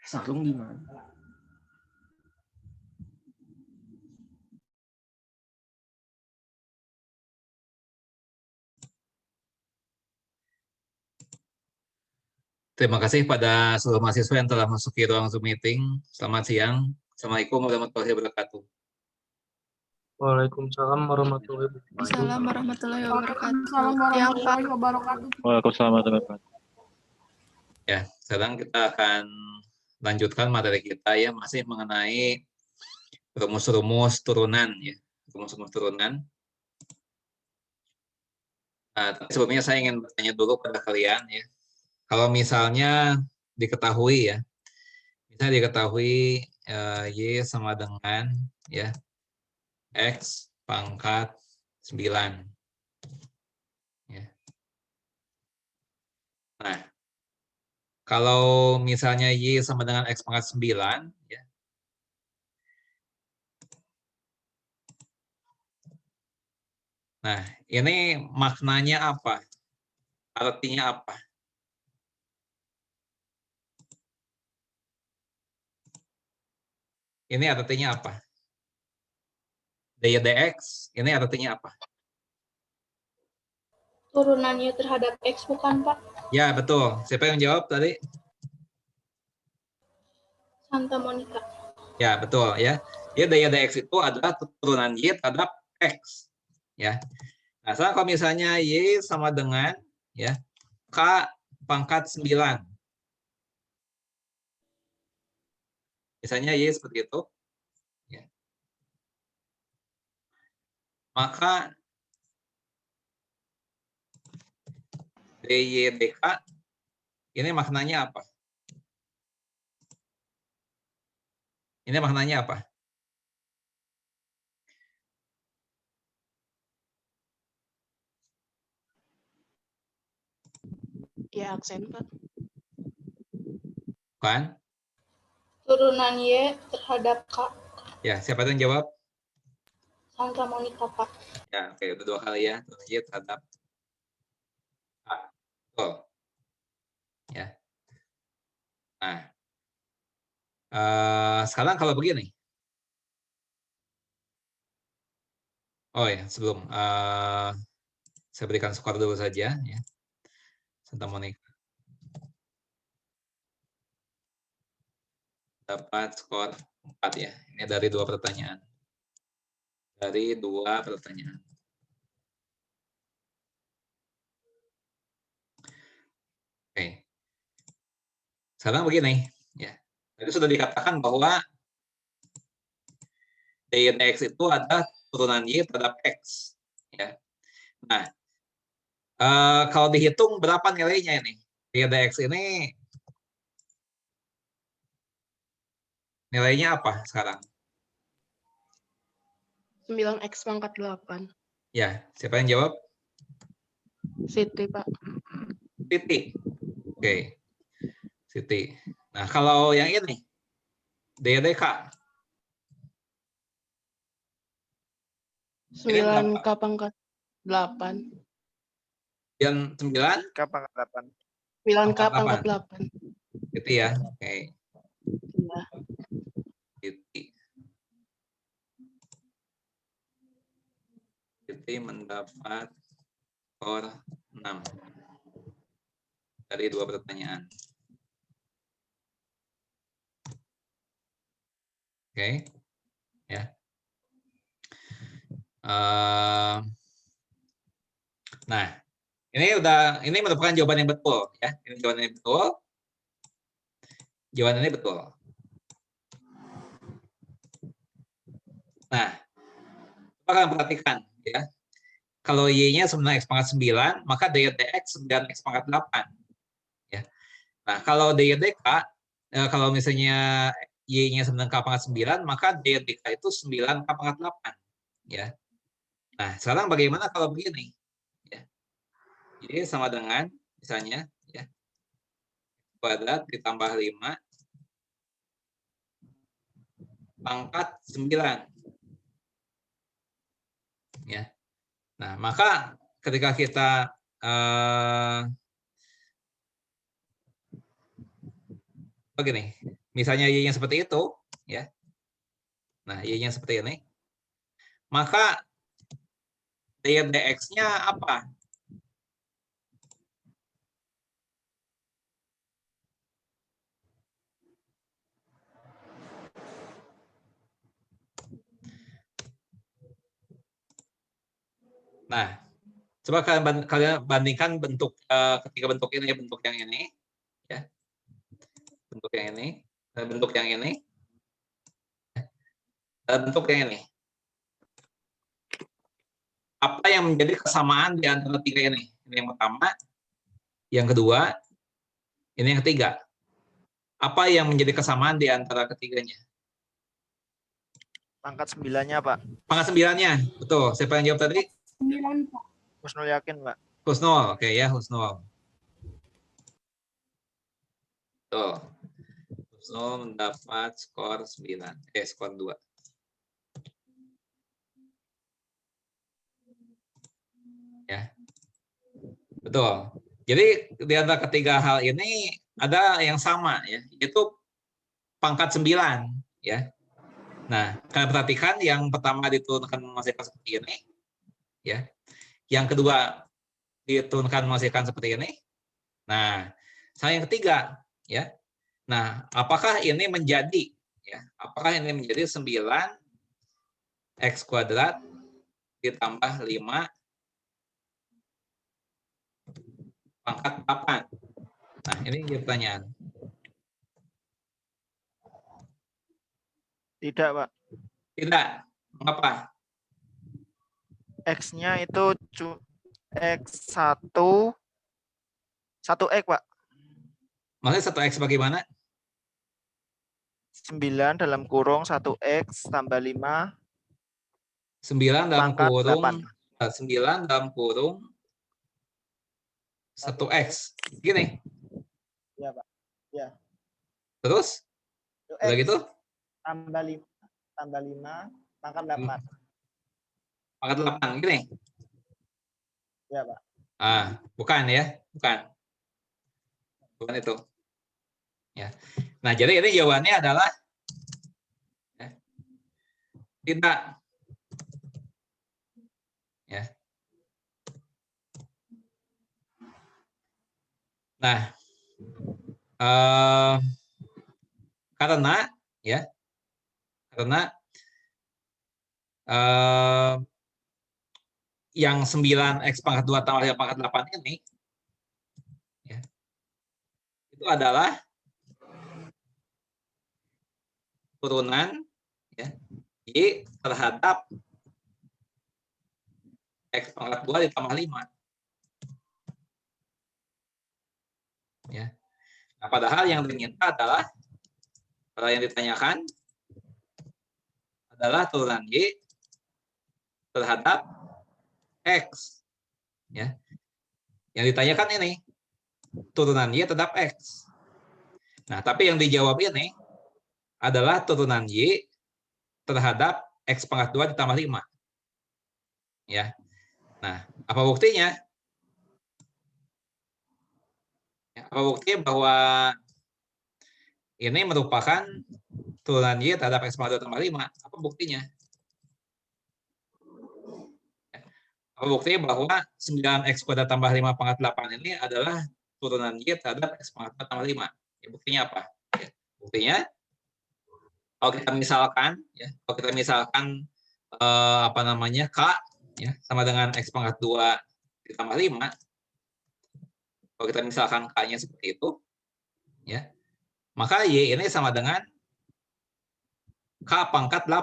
Sarung gimana? Terima kasih pada seluruh mahasiswa yang telah masuk ke ruang Zoom meeting. Selamat siang. Assalamualaikum warahmatullahi wabarakatuh. Waalaikumsalam warahmatullahi wabarakatuh. Assalamualaikum warahmatullahi wabarakatuh. Waalaikumsalam warahmatullahi wabarakatuh. Waalaikumsalam warahmatullahi wabarakatuh. Ya, sekarang kita akan lanjutkan materi kita ya, masih mengenai rumus-rumus turunan ya, rumus-rumus turunan. Nah, tapi sebelumnya saya ingin bertanya dulu pada kalian ya. Kalau misalnya diketahui ya, misalnya diketahui Y sama dengan ya X pangkat 9. Ya. Nah, kalau misalnya Y sama dengan X pangkat 9, ya. Nah, ini maknanya apa? Artinya apa? Ini artinya apa? Daya dx, ini artinya apa? Turunannya terhadap X bukan, Pak? Ya, betul. Siapa yang jawab tadi? Santa Monica. Ya, betul ya. Ya, daya dx itu adalah turunan Y terhadap X. Ya. Nah, kalau misalnya Y sama dengan ya K pangkat 9. Misalnya Y seperti itu. Ya. Maka DY DK ini maknanya apa? Ini maknanya apa? Ya, aksen, Pak. Bukan? Turunan Y terhadap K. Ya, siapa yang jawab? Santa Monica, Pak. Ya, oke, udah 2 kali ya. Turunan Y terhadap K. Betul. Ya. Nah, sekarang kalau begini. Oh ya, sebelum saya berikan skor dulu saja ya. Santa Monica dapat skor 4 ya. Ini dari 2 pertanyaan. Dari 2 pertanyaan. Oke. Sekarang begini ya. Tadi sudah dikatakan bahwa dx itu adalah turunan Y terhadap X. Ya. Nah, kalau dihitung berapa nilainya ini? dx ini nilainya apa sekarang? 9X pangkat 8. Ya, siapa yang jawab? Siti, Pak. Siti. Oke. Siti. Nah, kalau yang ini, DDK. 9K pangkat 8. Yang 9? K pangkat 8. 9K Pangkat pangkat 8. Siti ya. Oke. Iya. Siti. Siti mendapat skor 6 dari 2 pertanyaan. Oke. Ya. Nah, ini merupakan jawaban yang betul ya. Ini jawaban yang betul. Jawaban ini betul. Nah, coba kalian perhatikan ya. Kalau Y-nya 9X pangkat 9, maka dx 9X pangkat 8. Ya. Nah, kalau dydk, kalau misalnya Y-nya 9K pangkat 9, maka dydk itu 9K pangkat 8. Ya. Nah, sekarang bagaimana kalau begini? Ya. Jadi sama dengan, misalnya, ya, kuadrat ditambah 5 pangkat 9. Ya. Nah, maka ketika kita begini, misalnya Y-nya seperti itu, ya. Nah, Y-nya seperti ini. Maka dx-nya apa? Nah, coba kalian bandingkan bentuk ketika bentuk ini, bentuk yang ini, ya, bentuk yang ini, bentuk yang ini, bentuk yang ini. Apa yang menjadi kesamaan di antara 3 ini? Ini yang pertama, yang kedua, ini yang ketiga. Apa yang menjadi kesamaan di antara ketiganya? Pangkat 9-nya, Pak. Pangkat 9-nya, betul. Siapa yang jawab tadi? 9, Pak. Husnul Yakin, Pak. Husnul, oke ya, Husnul. Tuh. Husnul mendapat skor 9, skor 2. Ya. Betul. Jadi di antara ketiga hal ini ada yang sama ya, yaitu pangkat 9 ya. Nah, kalian perhatikan yang pertama diturunkan menghasilkan seperti ini ya. Yang kedua diturunkan menghasilkan seperti ini. Nah, saya yang ketiga ya. Nah, apakah ini menjadi ya? Apakah ini menjadi 9x kuadrat ditambah 5 pangkat 8? Nah, ini pertanyaan. Tidak, Pak. Tidak. Mengapa? X-nya itu X1 1X, Pak. Maksudnya 1x bagaimana? 9 dalam kurung 1X tambah 5 9 dalam pangkat kurung 8. 9 dalam kurung 1x. Gini. Iya, Pak. Ya. Terus? Udah gitu? Tambah 5 pangkat 8. pangkat 8 gini. Ya, Pak. Bukan ya, bukan. Bukan itu. Ya. Nah, jadi ini jawabannya adalah ya, tidak. Ya. Nah, karena ya, karena yang 9x pangkat 2 tambah 5 pangkat 8 ini ya, itu adalah turunan ya, Y terhadap X pangkat 2 ditambah 5. Ya. Nah, padahal yang diminta adalah, yang ditanyakan adalah turunan Y terhadap X. Ya. Yang ditanyakan ini, turunan Y terhadap X. Nah, tapi yang dijawab ini adalah turunan Y terhadap X pangkat 2 ditambah 5. Ya. Nah, apa buktinya? Ya, apa buktinya bahwa ini merupakan turunan Y terhadap X pangkat 2 tambah 5? Apa buktinya? Apa buktinya bahwa 9x kuadrat tambah 5 pangkat 8 ini adalah turunan Y terhadap X pangkat 2 tambah 5? Ya, buktinya apa? Ya, buktinya, kalau kita misalkan, apa namanya, K ya, sama dengan X pangkat 2 ditambah 5, kalau kita misalkan K-nya seperti itu, ya, maka Y ini sama dengan K pangkat 9.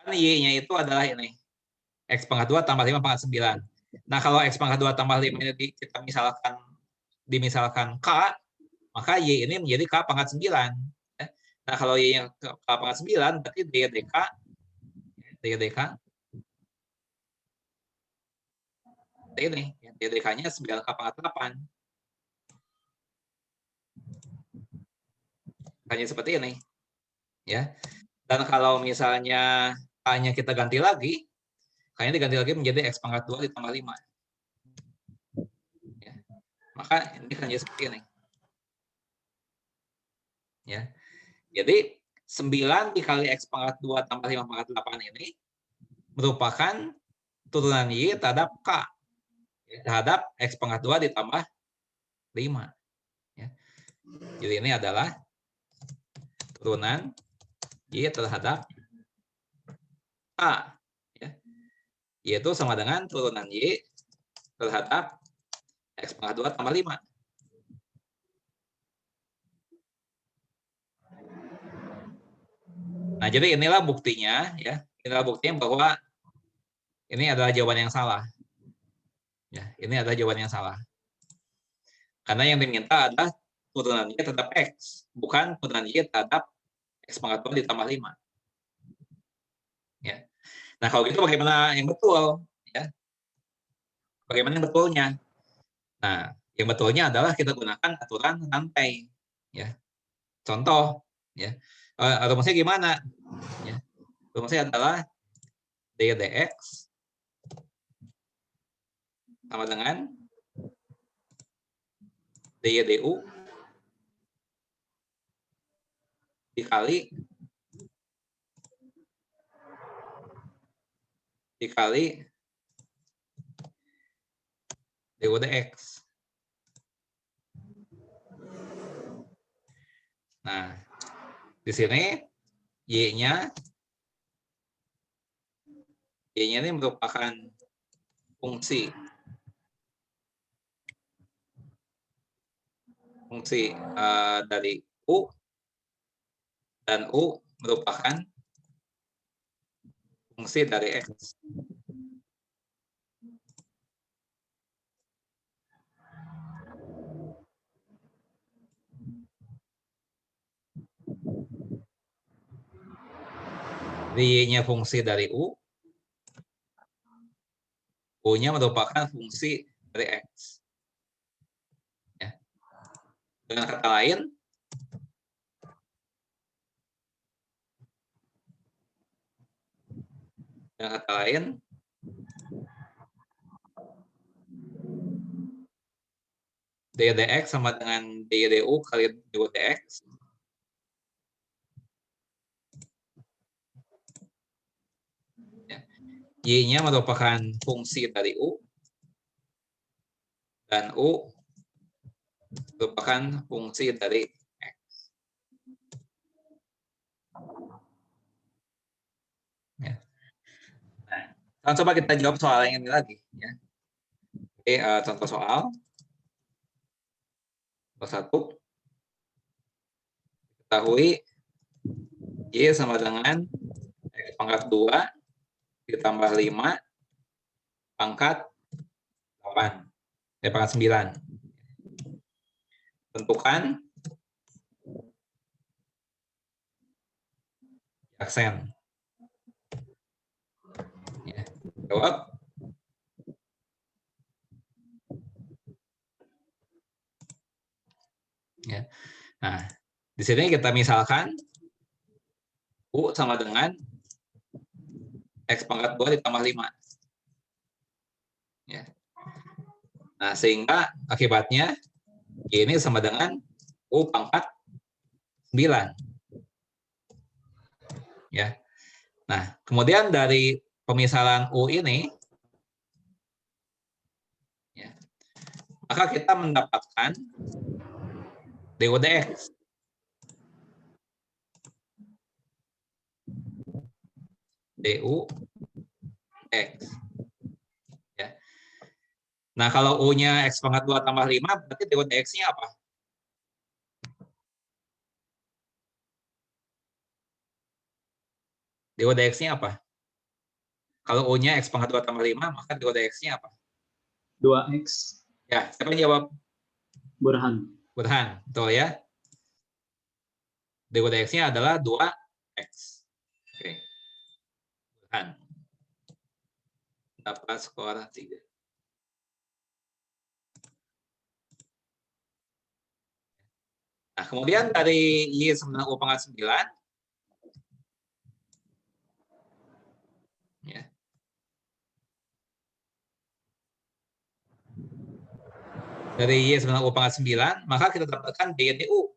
Kan Y-nya itu adalah ini, X pangkat 2 tambah 5 pangkat 9. Nah, kalau X pangkat 2 tambah 5 ini kita dimisalkan K, maka Y ini menjadi K pangkat 9. Nah, kalau Y-nya K pangkat 9, berarti DK ini, DK-nya 9K pangkat 8. Hanya seperti ini. Ya. Dan kalau misalnya K-nya kita ganti lagi, K-nya diganti lagi menjadi X pangkat 2 ditambah 5. Ya. Maka ini kan jadi seperti ini. Ya. Jadi 9 dikali X pangkat 2 tambah 5 pangkat 8 ini merupakan turunan Y terhadap K. Terhadap X pangkat 2 ditambah 5. Ya. Jadi ini adalah turunan Y terhadap K. Ya. Yaitu sama dengan turunan Y terhadap X pangkat 2 tambah 5. Nah, jadi inilah buktinya, ya. Inilah buktinya bahwa ini adalah jawaban yang salah. Ya, ini adalah jawaban yang salah. Karena yang diminta adalah turunan Y terhadap X, bukan turunan Y terhadap X pangkat 2 ditambah 5. Ya. Nah, kalau gitu bagaimana yang betul? Ya. Bagaimana yang betulnya? Nah, yang betulnya adalah kita gunakan aturan rantai. Ya. Contoh, ya. Rumusnya gimana? Ya. Rumusnya adalah dx sama dengan dy du dikali du dx. Nah, di sini y-nya ini merupakan fungsi dari u, dan u merupakan fungsi dari x. Y-nya fungsi dari u, U-nya merupakan fungsi dari X. Ya. Dengan kata lain, dy dx sama dengan dy du kali dy dx. Ya. Y-nya merupakan fungsi dari U, dan U merupakan fungsi dari X. Ya. Nah, coba kita jawab soal yang ini lagi. Ya. Oke, contoh soal. Nomor 1. Ketahui Y sama dengan X pangkat 2 ditambah 5 pangkat 8. Pangkat 9. Tentukan aksen. Ya. Jawab. Ya. Nah, di sini kita misalkan U sama dengan X pangkat 2 ditambah 5. Ya. Nah, sehingga akibatnya ini sama dengan U pangkat 9. Ya. Nah, kemudian dari pemisalan U ini, ya, maka kita mendapatkan du dx. Du x. Ya. Nah, kalau U-nya X pangkat 2 tambah 5, berarti du dx-nya apa? Du dx-nya apa? Kalau U-nya X pangkat 2 tambah 5, maka du dx-nya apa? 2x. Ya, siapa yang jawab? Burhan. Burhan, betul ya? Du dx-nya adalah 2x. Oke. Burhan. Dapat skor 3. Nah, kemudian dari Y sama U pangkat 9, ya. Dari Y sama U pangkat 9, maka kita dapatkan DY-DU.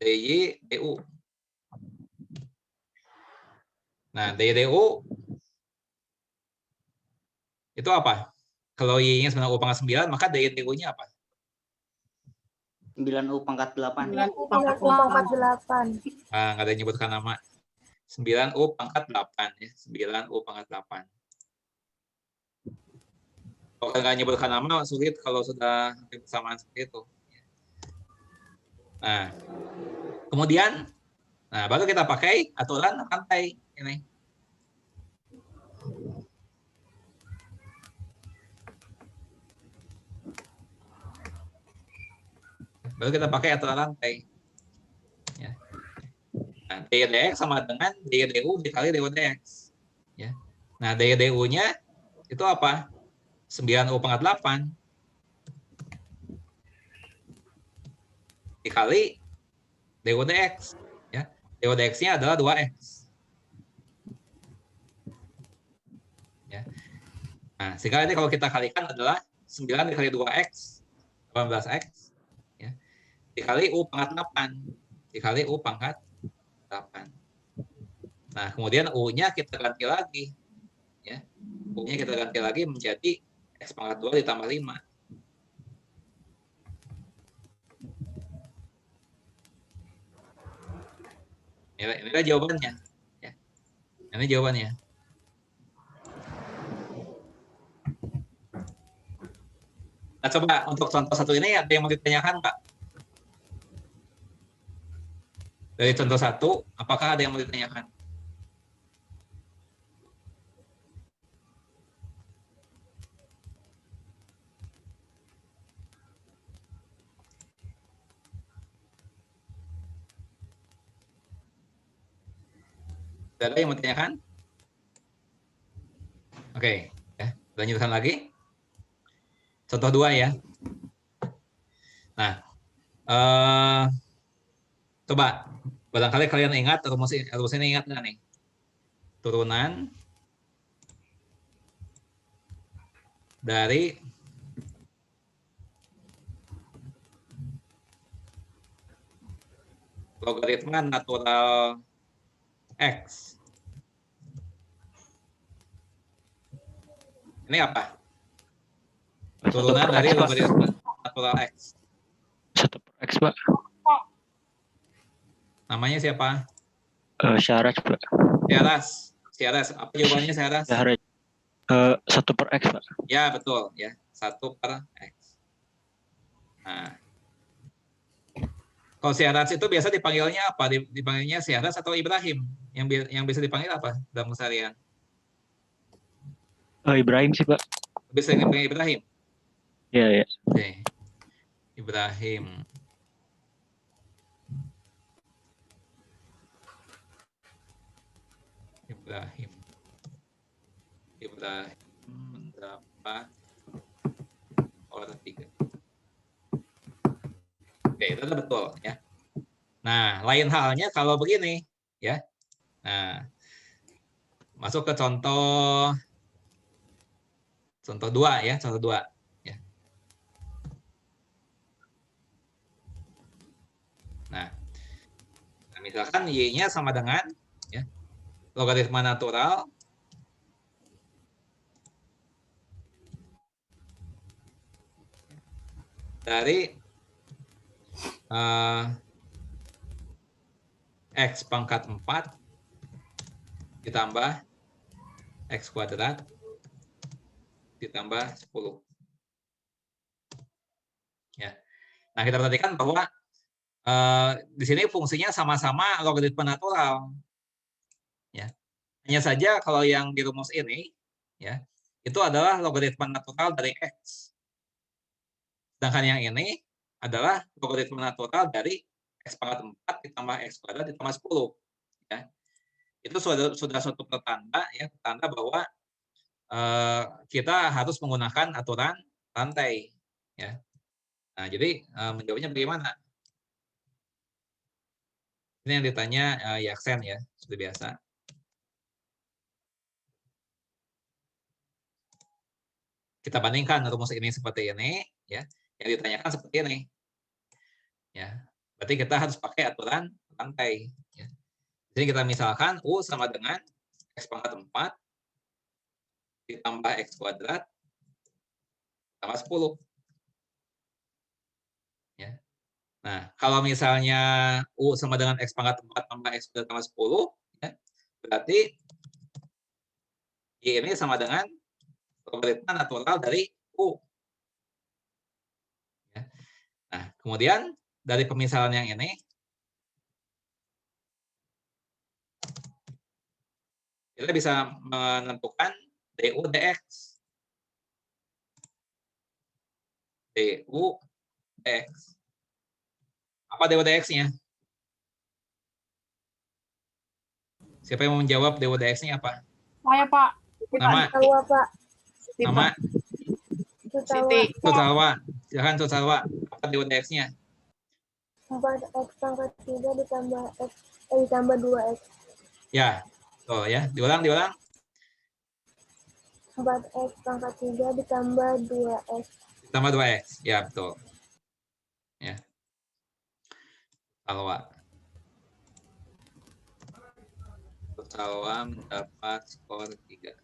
DY-DU. Nah, DY-DU itu apa? Kalau Y-nya sama U pangkat 9, maka DY-DU-nya apa? 9U pangkat 8. 9U Pangkat pangkat 8. Nah, nggak ada yang nyebutkan nama. 9U pangkat 8. Ya. 9U pangkat 8. Kalau nggak nyebutkan nama, sulit kalau sudah bersamaan seperti itu. Nah, kemudian, nah baru kita pakai aturan rantai ini. Baru kita pakai aturan rantai. Ya. Nah, dy dx sama dengan dy du dikali dy dx. Ya. Nah, dy du-nya itu apa? 9U pangkat 8 dikali du dx. Ya. Du dx-nya adalah 2x. Ya. Nah, sehingga ini kalau kita kalikan adalah 9 dikali 2x, 18x. Ya. Dikali U pangkat 8. Dikali U pangkat 8. Nah, kemudian U-nya kita ganti lagi. Ya. U-nya kita ganti lagi menjadi X pangkat 2 ditambah 5. Inilah jawabannya. Ya. Ini jawabannya. Nah, coba untuk contoh satu ini ada yang mau ditanyakan, Pak? Dari contoh satu, apakah ada yang mau ditanyakan? Ada yang mau ditanyakan? Oke, ya. Lanjutkan lagi. Contoh 2 ya. Nah, coba barangkali kalian ingat rumus ini ingat nggak nih? Turunan dari logaritma natural X. Ini apa? Turunan dari logaritma natural X. 1/X, Pak. Namanya siapa? Syarat, Pak. Syaras. Apa jawabannya Syaras? Syarat. 1/X, Pak. Ya, betul. Ya, 1/X. Nah, kalau Syaras itu biasa dipanggilnya apa? Dipanggilnya Syaras atau Ibrahim? Yang bisa dipanggil apa dalam keseharian? Ibrahim sih, Pak. Lebih sering dipanggil Ibrahim? Iya, ya. Oke. Ibrahim. Mendapat order 3. Oke, itu betul ya. Nah, lain halnya kalau begini ya. Nah, masuk ke contoh 2 ya, contoh 2 ya. Nah, misalkan Y-nya sama dengan ya, logaritma natural dari X pangkat 4 ditambah X kuadrat ditambah 10. Ya. Nah, kita perhatikan bahwa di sini fungsinya sama-sama logaritma natural. Ya. Hanya saja kalau yang di rumus ini ya, itu adalah logaritma natural dari X. Sedangkan yang ini adalah logaritma natural dari X pangkat 4 ditambah X kuadrat ditambah 10. Ya. Itu sudah suatu pertanda ya, pertanda bahwa kita harus menggunakan aturan rantai ya. Nah, jadi menjawabnya bagaimana? Ini yang ditanya Yaksen ya, seperti biasa. Kita bandingkan rumus ini seperti ini ya, yang ditanyakan seperti ini. Ya. Berarti kita harus pakai aturan rantai ya. Jadi kita misalkan U sama dengan X pangkat 4 ditambah X kuadrat tambah 10. Ya. Nah, kalau misalnya U sama dengan X pangkat 4 tambah X kuadrat tambah 10, ya, berarti Y ini sama dengan logaritma natural dari U. Ya. Nah, kemudian dari pemisalan yang ini, kita bisa menentukan DU dx. DU dx. Apa DU dx-nya? Siapa yang mau menjawab DU dx-nya apa? Saya, Pak. Nama? Tawa, Pak. Nama? Siti. Tutsalwa. Silakan Tutsalwa. Apa DU dx-nya? 4x pangkat 3 ditambah 2x. Ya. Oh ya, diulang. 4x pangkat 3 ditambah 2x. Ditambah 2x. Ya, betul. Ya. Tutsalwa mendapat skor 3.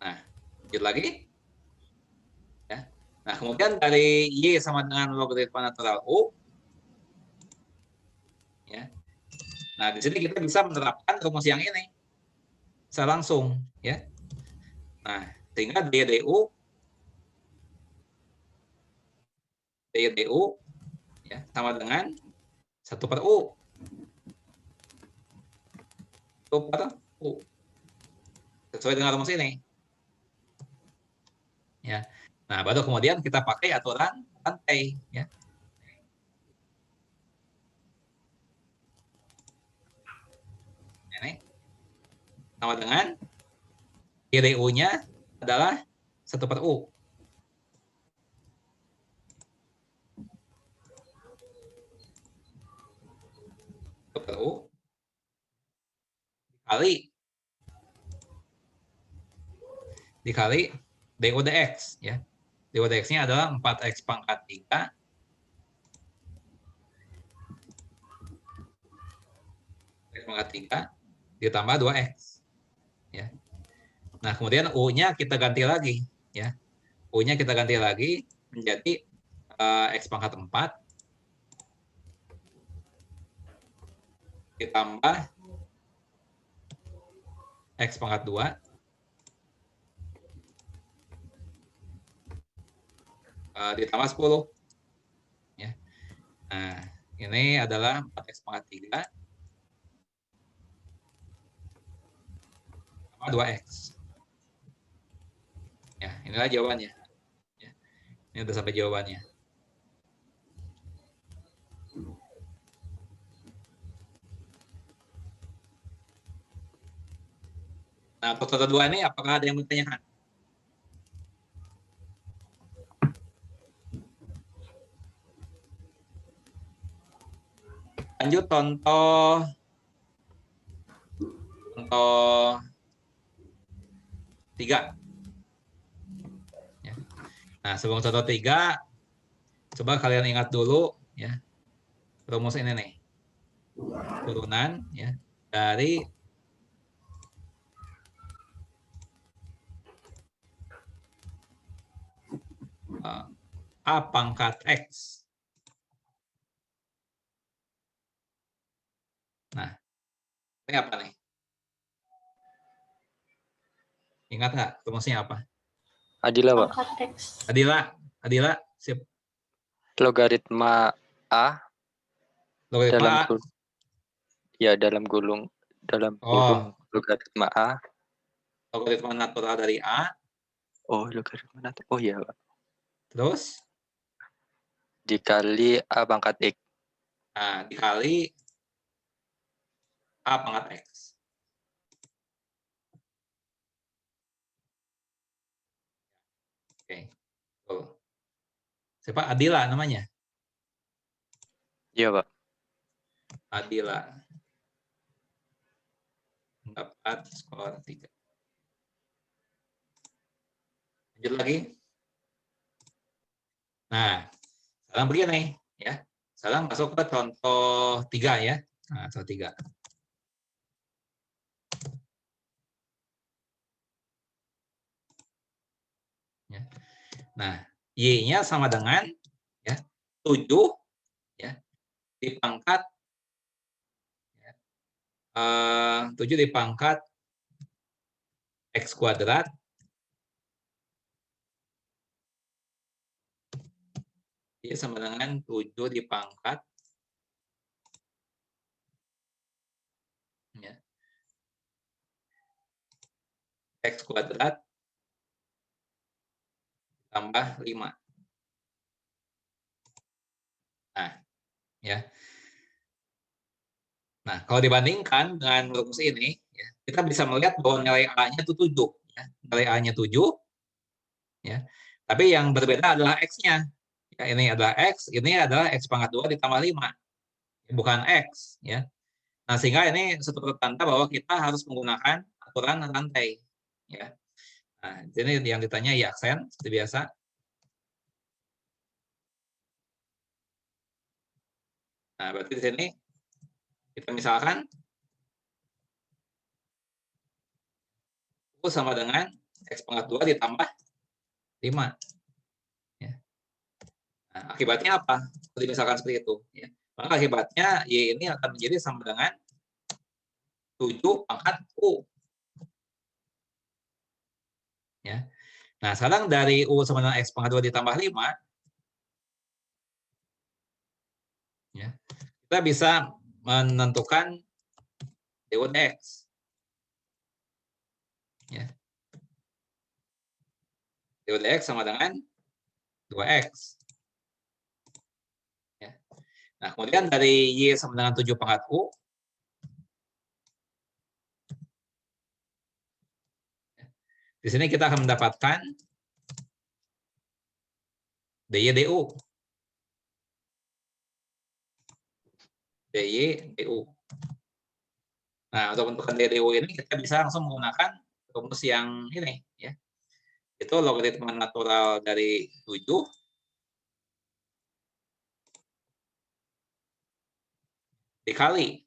Nah, lanjut lagi. Ya. Nah, kemudian dari Y sama dengan logaritma natural U. Ya. Nah, di sini kita bisa menerapkan rumus yang ini secara langsung. Ya. Nah, sehingga DU ya, sama dengan 1/U. 1/U. Sesuai dengan rumus ini. Ya. Nah, baru kemudian kita pakai aturan rantai ya. Ini sama dengan Kiri U-nya adalah 1/U. U dikali DU dx ya. DU dx-nya adalah 4x pangkat 3 x pangkat 3 ditambah 2x ya. Nah, kemudian U-nya kita ganti lagi ya. U-nya kita ganti lagi menjadi x pangkat 4 ditambah x pangkat 2 ditambah 10 ya. Nah, ini adalah 4x pangkat 3 tambah 2x. Ya, inilah jawabannya. Ya. Ini udah sampai jawabannya. Nah, untuk contoh 2 ini apakah ada yang bertanyakan? Lanjut contoh 3. Ya. Nah, sebelum contoh 3, coba kalian ingat dulu ya rumus ini nih. Turunan ya dari A pangkat X. Nah, ini apa nih? Ingat nggak rumusnya apa? Adila, Pak. Pangkat X. Adila, sip. Logaritma A Logaritma A. dalam gulung Oh, logaritma A. logaritma natural dari A. Oh, logaritma natural. Oh iya, Pak. Terus? Dikali A pangkat X. Nah, dikali A pangkat X. Oke. Tuh. Siapa? Adila namanya? Iya, Pak. Adila. Dapat skor 3. Lanjut lagi. Nah, sekarang begini ya. Sekarang masuk ke contoh 3 ya. Nah, contoh 3. Ya. Nah, Y-nya sama dengan ya 7 ya dipangkat 7 dipangkat X kuadrat Y sama dengan 7 dipangkat ya, X kuadrat tambah 5. Nah, ya. Nah, kalau dibandingkan dengan rumus ini, ya, kita bisa melihat bahwa nilai A-nya itu 7. Ya. Nilai A-nya 7. Ya. Tapi yang berbeda adalah X-nya. Ya, ini adalah X, ini adalah X pangkat 2 ditambah 5. Bukan X. Ya. Nah, sehingga ini suatu pertanda bahwa kita harus menggunakan aturan rantai. Ya. Nah, ini yang ditanya ya aksen, seperti biasa. Nah, berarti di sini kita misalkan U sama dengan X pangkat 2 ditambah 5. Ya. Nah, akibatnya apa? Kalau misalkan seperti itu. Ya. Maka akibatnya Y ini akan menjadi sama dengan 7 pangkat U. Ya. Nah, sekarang dari U sama dengan X pangkat 2 ditambah 5, ya, kita bisa menentukan DU dx. Ya. DU dx sama dengan 2x. Ya. Nah, kemudian dari Y sama dengan 7 pangkat U, Di sini kita akan mendapatkan DY/DU. DY/DU. Nah, untuk menentukan DY/DU ini kita bisa langsung menggunakan rumus yang ini, ya. Itu logaritma natural dari 7 dikali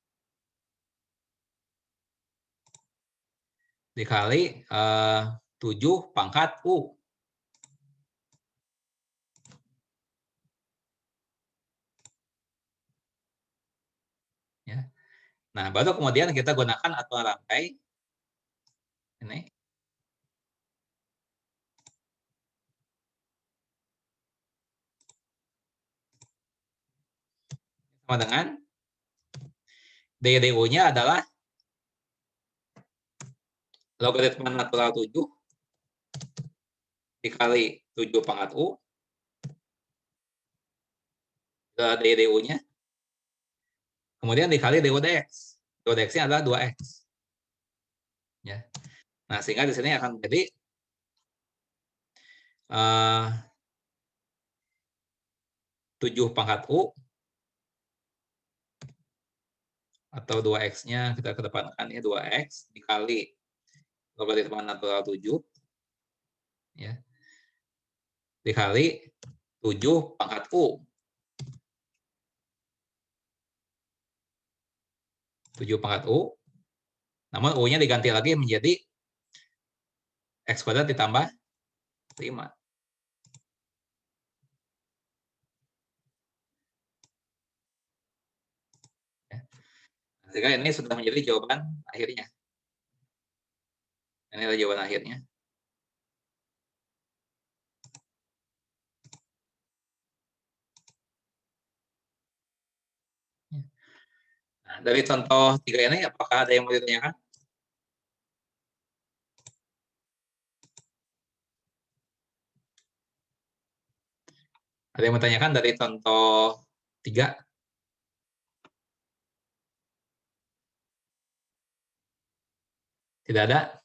7 pangkat U. Ya. Nah, baru kemudian kita gunakan aturan rangkai ini. Sama dengan DY/DU-nya adalah logaritma natural 7 dikali 7 pangkat U. DY/DU-nya. Kemudian dikali DU/dx. DU/dx-nya adalah 2x. Ya. Nah, sehingga di sini akan menjadi 7 pangkat U atau 2x-nya kita kedepankan ya 2x dikali logaritma natural 7 ya. Dikali 7 pangkat U. 7 pangkat U. Namun U-nya diganti lagi menjadi X kuadrat ditambah 5. Sehingga ini sudah menjadi jawaban akhirnya. Ini adalah jawaban akhirnya. Nah, dari contoh 3 ini, apakah ada yang mau ditanyakan? Ada yang mau ditanyakan dari contoh 3? Tidak ada?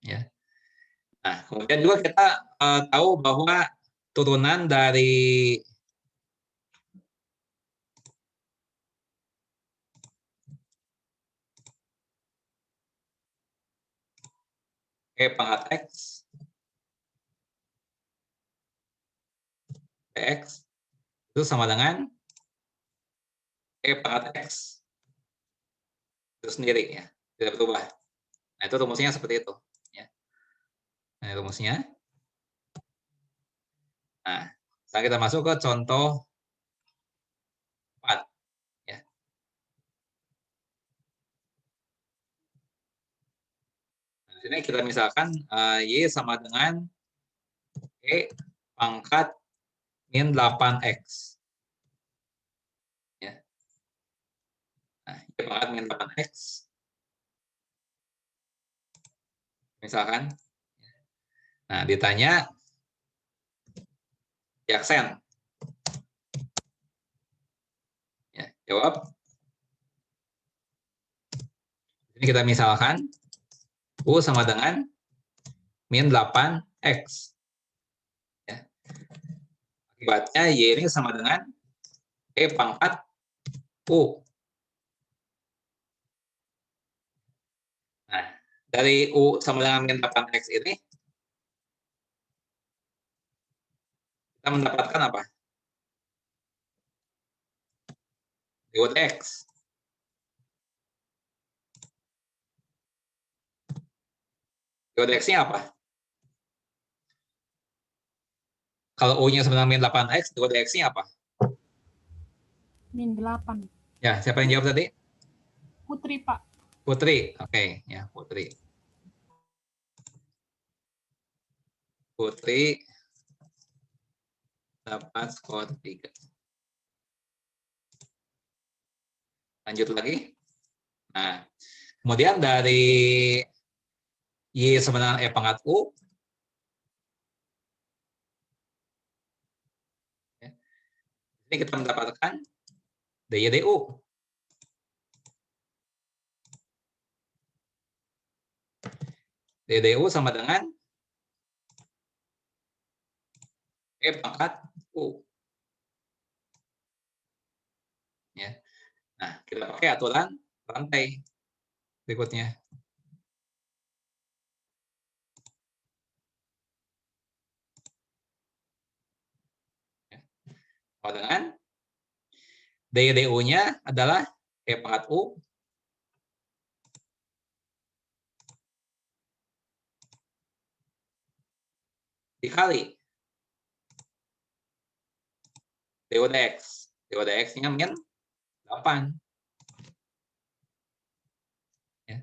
Ya. Nah, kemudian juga kita tahu bahwa turunan dari E pangkat X dx itu sama dengan E pangkat X itu sendiri ya, tidak berubah. Nah, itu rumusnya seperti itu ya. Nah, rumusnya. Nah, sekarang kita masuk ke contoh 4 ya. Nah, di sini kita misalkan Y sama dengan E pangkat min 8x. Ya. Nah, Y pangkat min 8x. Misalkan. Nah, ditanya Yaksen. Ya, jawab. Ini kita misalkan U sama dengan min 8x. Ya. Akibatnya Y ini sama dengan E pangkat U. Nah, dari U sama dengan min 8x ini, kita mendapatkan apa? DU/dx. DU/dx-nya apa? Kalau U-nya sama dengan min 8x, DU/dx-nya apa? Min 8. Ya, siapa yang jawab tadi? Putri, Pak. Putri. Oke, ya, Putri. Putri dapat skor 3. Lanjut lagi. Nah, kemudian dari Y sama dengan E pangkat U. Ini kita mendapatkan DY/DU. DY/DU sama dengan E pangkat U. Ya. Nah, kita pakai aturan rantai berikutnya. Sama dengan DU-nya adalah E pangkat U dikali DU dx. DU dx-nya min 8. Ya.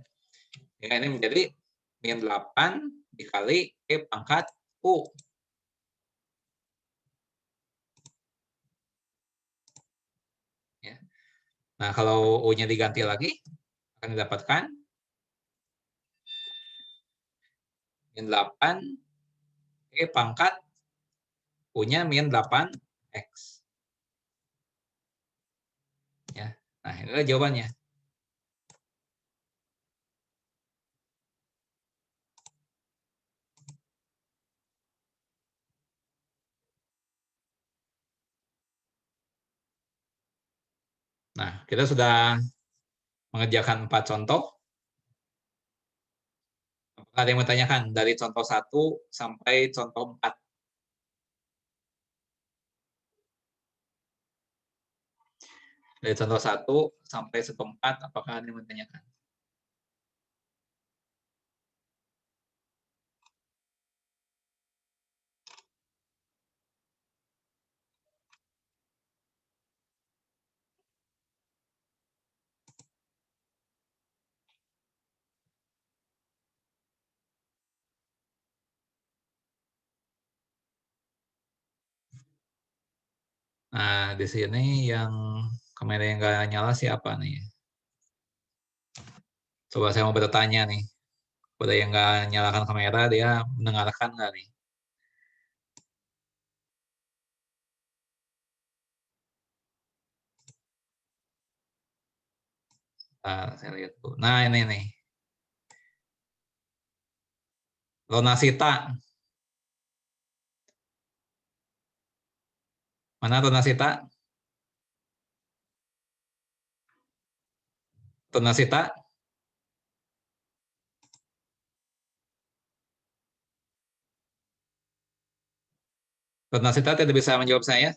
Sehingga ini menjadi min 8 dikali E pangkat U. Ya. Nah, kalau U-nya diganti lagi, akan didapatkan min 8 E pangkat U-nya min 8X. Ya. Nah, ini adalah jawabannya. Nah, kita sudah mengerjakan 4 contoh. Apakah ada yang mau tanyakan dari contoh 1 sampai contoh 4? Dari contoh 1 sampai contoh 4, apakah ada yang mau tanyakan? Nah, di sini yang kamera yang nggak nyala siapa nih? Coba saya mau bertanya nih. Pada yang nggak nyalakan kamera, dia mendengarkan nggak nih? Nah, saya lihat dulu. Nah, ini nih. Ronasita. Mana Ronasita? Ronasita? Ronasita tidak bisa menjawab saya?